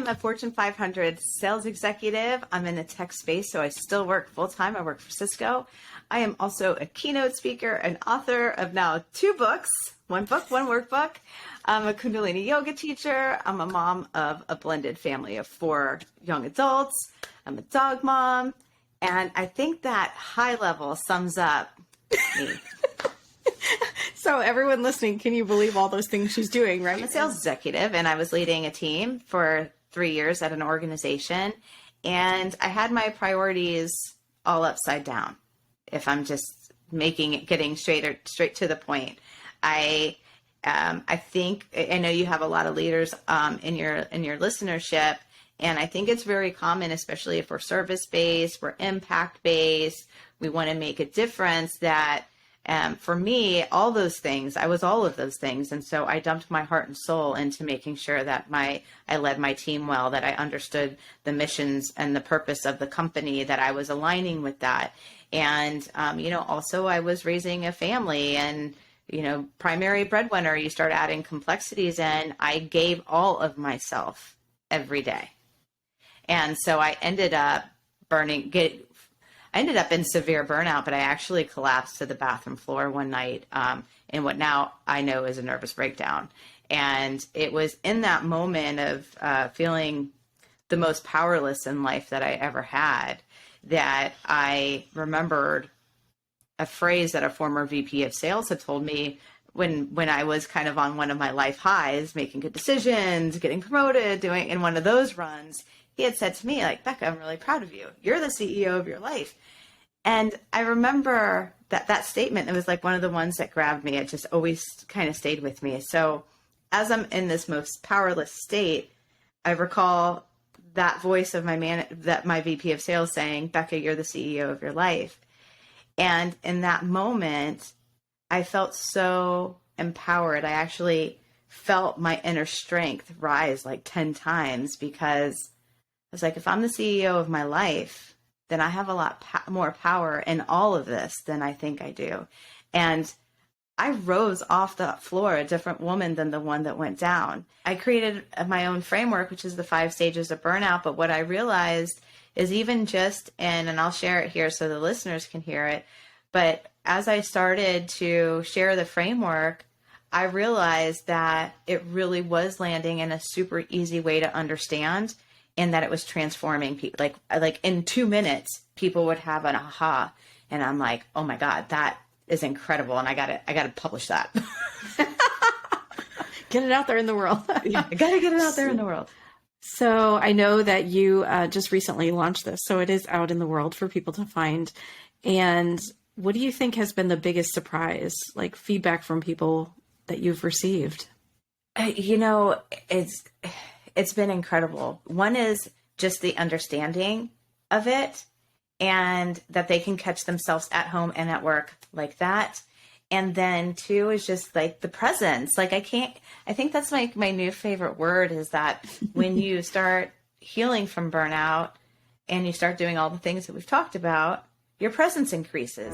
am a Fortune 500 sales executive. I'm in the tech space, so I still work full time. I work for Cisco. I am also a keynote speaker and author of now 2 books, 1 book, 1 workbook. I'm a Kundalini yoga teacher. I'm a mom of a blended family of 4 young adults. I'm a dog mom. And I think that high level sums up me. So everyone listening, can you believe all those things she's doing, right? I'm a sales executive, and I was leading a team for 3 years at an organization. And I had my priorities all upside down. If I'm just getting straight to the point, I think, I know you have a lot of leaders in your listenership, and I think it's very common, especially if we're service based, we're impact based, we want to make a difference. That for me, all those things, I was all of those things, and so I dumped my heart and soul into making sure that I led my team well, that I understood the missions and the purpose of the company, that I was aligning with that. And, also I was raising a family, and, primary breadwinner, you start adding complexities in. I gave all of myself every day. And so I ended up in severe burnout, but I actually collapsed to the bathroom floor one night in what now I know is a nervous breakdown. And it was in that moment of feeling the most powerless in life that I ever had that I remembered a phrase that a former VP of sales had told me when I was kind of on one of my life highs, making good decisions, getting promoted, doing in one of those runs. He had said to me, like, Becca, I'm really proud of you. You're the CEO of your life. And I remember that statement. It was like one of the ones that grabbed me. It just always kind of stayed with me. So as I'm in this most powerless state, I recall that voice of my VP of sales saying, Becca, you're the CEO of your life. And in that moment, I felt so empowered. I actually felt my inner strength rise like 10 times, because I was like, if I'm the CEO of my life, then I have a lot more power in all of this than I think I do. And I rose off the floor a different woman than the one that went down. I created my own framework, which is the 5 stages of burnout. But what I realized is even just, and I'll share it here so the listeners can hear it, but as I started to share the framework, I realized that it really was landing in a super easy way to understand, and that it was transforming people. Like in 2 minutes, people would have an aha. And I'm like, oh my God, that is incredible. And I gotta publish that. Get it out there in the world. Yeah, I gotta get it out there in the world. So I know that you just recently launched this, so it is out in the world for people to find. And what do you think has been the biggest surprise, like feedback from people that you've received? It's been incredible. One is just the understanding of it, and that they can catch themselves at home and at work like that. And then 2 is just like the presence. Like I think that's my new favorite word, is that when you start healing from burnout and you start doing all the things that we've talked about, your presence increases.